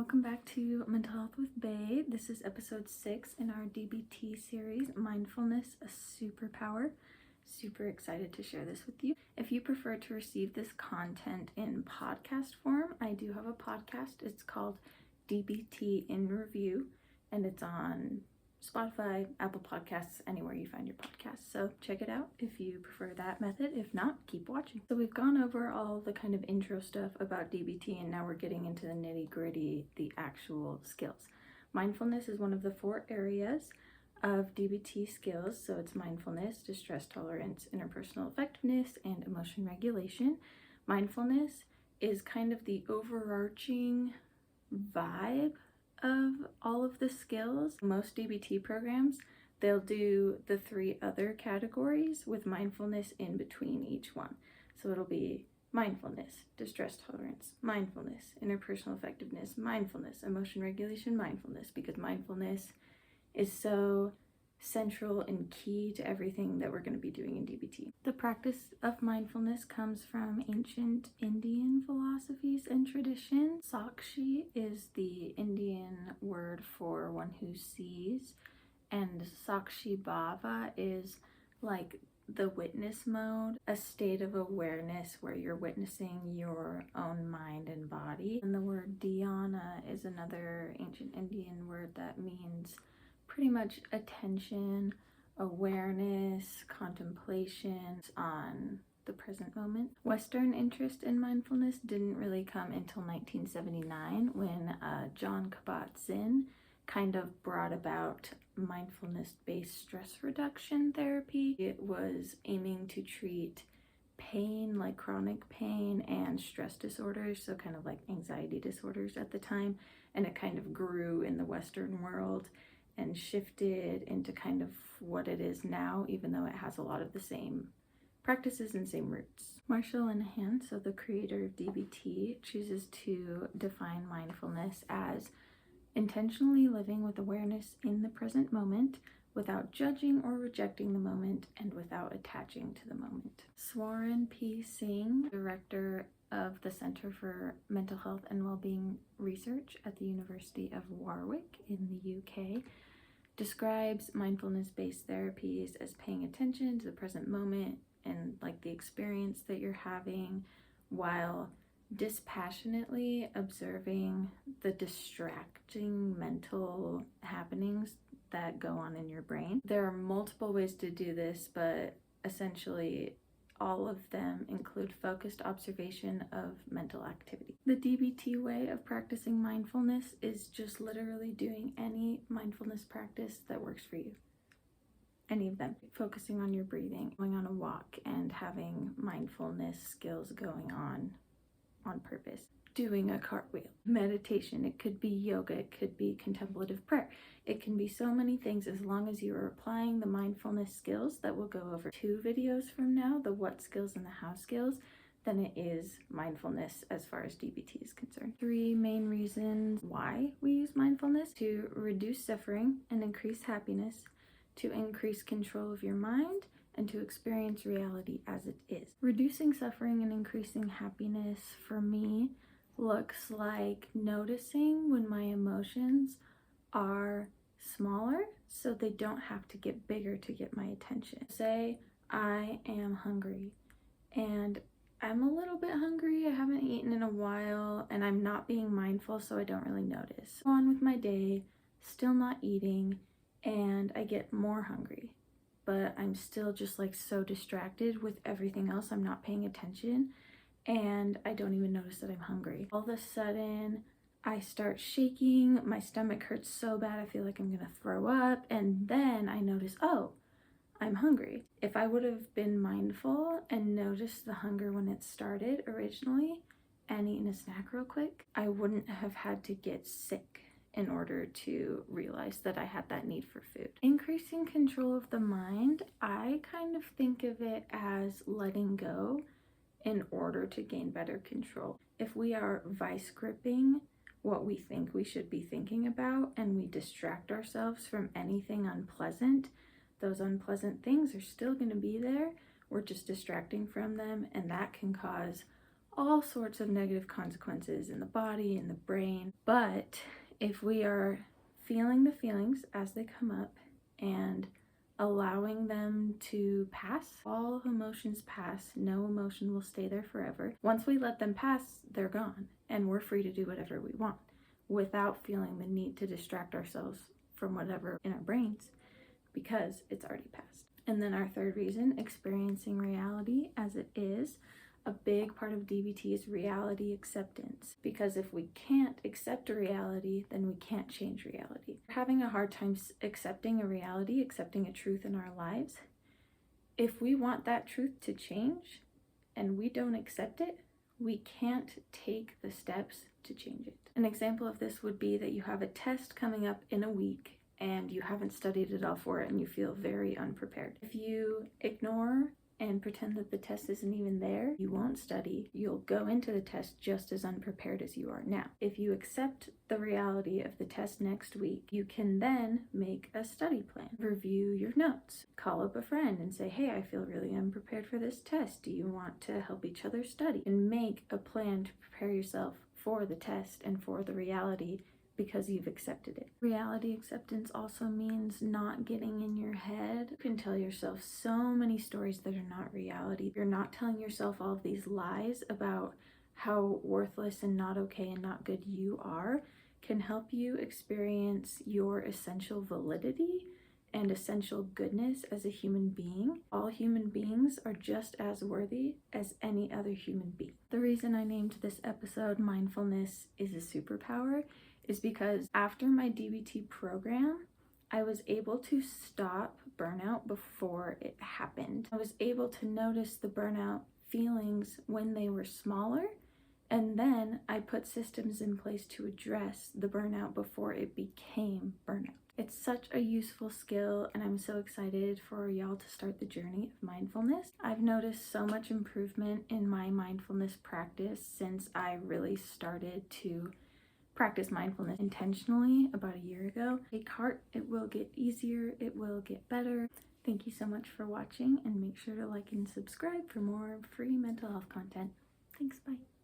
welcome back to Mental Health with Bae. This is episode 6 in our DBT series, Mindfulness, a Superpower. Super excited to share this with you. If you prefer to receive this content in podcast form, I do have a podcast. It's called DBT in Review, and it's on Spotify, Apple Podcasts, anywhere you find your podcasts. So check it out if you prefer that method. If not, keep watching. So we've gone over all the kind of intro stuff about DBT, and now we're getting into the nitty-gritty, the actual skills. Mindfulness is one of the 4 areas of DBT skills. So it's mindfulness, distress tolerance, interpersonal effectiveness, and emotion regulation. Mindfulness is kind of the overarching vibe of all of the skills. Most DBT programs, they'll do the 3 other categories with mindfulness in between each one. So it'll be mindfulness, distress tolerance, mindfulness, interpersonal effectiveness, mindfulness, emotion regulation, mindfulness, because mindfulness is so central and key to everything that we're going to be doing in DBT. The practice of mindfulness comes from ancient Indian philosophies and traditions. Sakshi is the Indian word for one who sees, and Sakshi Bhava is like the witness mode, a state of awareness where you're witnessing your own mind and body. And the word Dhyana is another ancient Indian word that means pretty much attention, awareness, contemplation on the present moment. Western interest in mindfulness didn't really come until 1979 when John Kabat-Zinn kind of brought about mindfulness-based stress reduction therapy. It was aiming to treat pain, like chronic pain, and stress disorders, so kind of like anxiety disorders at the time, and it kind of grew in the Western world and shifted into kind of what it is now, even though it has a lot of the same practices and same roots. Marshall Linehan, so the creator of DBT, chooses to define mindfulness as intentionally living with awareness in the present moment without judging or rejecting the moment and without attaching to the moment. Swaran P. Singh, director of the Center for Mental Health and Wellbeing Research at the University of Warwick in the UK, describes mindfulness-based therapies as paying attention to the present moment and like the experience that you're having while dispassionately observing the distracting mental happenings that go on in your brain. There are multiple ways to do this, but essentially all of them include focused observation of mental activity. The DBT way of practicing mindfulness is just literally doing any mindfulness practice that works for you. Any of them. Focusing on your breathing, going on a walk, and having mindfulness skills going on purpose. Doing a cartwheel. Meditation, it could be yoga, it could be contemplative prayer. It can be so many things as long as you are applying the mindfulness skills that we'll go over 2 videos from now, the what skills and the how skills, then it is mindfulness as far as DBT is concerned. 3 main reasons why we use mindfulness: to reduce suffering and increase happiness, to increase control of your mind, and to experience reality as it is. Reducing suffering and increasing happiness for me looks like noticing when my emotions are smaller so they don't have to get bigger to get my attention. Say I am hungry and I'm a little bit hungry, I haven't eaten in a while, and I'm not being mindful, so I don't really notice. Go on with my day, still not eating, and I get more hungry, but I'm still just like so distracted with everything else, I'm not paying attention, and I don't even notice that I'm hungry. All of a sudden, I start shaking, my stomach hurts so bad I feel like I'm gonna throw up, and then I notice, oh, I'm hungry. If I would have been mindful and noticed the hunger when it started originally and eaten a snack real quick, I wouldn't have had to get sick in order to realize that I had that need for food. Increasing control of the mind, I kind of think of it as letting go in order to gain better control. If we are vice gripping what we think we should be thinking about and we distract ourselves from anything unpleasant, those unpleasant things are still going to be there. We're just distracting from them, and that can cause all sorts of negative consequences in the body, in the brain. But if we are feeling the feelings as they come up and allowing them to pass, all emotions pass, no emotion will stay there forever. Once we let them pass, they're gone, and we're free to do whatever we want without feeling the need to distract ourselves from whatever in our brains, because it's already passed. And then our third reason, experiencing reality as it is. A big part of DBT is reality acceptance, because if we can't accept a reality, then we can't change reality. We're having a hard time accepting a reality, accepting a truth in our lives. If we want that truth to change and we don't accept it, we can't take the steps to change it. An example of this would be that you have a test coming up in a week and you haven't studied at all for it and you feel very unprepared. If you ignore and pretend that the test isn't even there, you won't study. You'll go into the test just as unprepared as you are now. If you accept the reality of the test next week, you can then make a study plan, review your notes, call up a friend and say, hey, I feel really unprepared for this test. Do you want to help each other study? And make a plan to prepare yourself for the test and for the reality, because you've accepted it. Reality acceptance also means not getting in your head. You can tell yourself so many stories that are not reality. You're not telling yourself all of these lies about how worthless and not okay and not good you are, can help you experience your essential validity and essential goodness as a human being. All human beings are just as worthy as any other human being. The reason I named this episode Mindfulness is a Superpower is because after my DBT program, I was able to stop burnout before it happened. I was able to notice the burnout feelings when they were smaller, and then I put systems in place to address the burnout before it became burnout. It's such a useful skill, and I'm so excited for y'all to start the journey of mindfulness. I've noticed so much improvement in my mindfulness practice since I really started to practice mindfulness intentionally about a year ago. Take heart, it will get easier, it will get better. Thank you so much for watching, and make sure to like and subscribe for more free mental health content. Thanks, bye.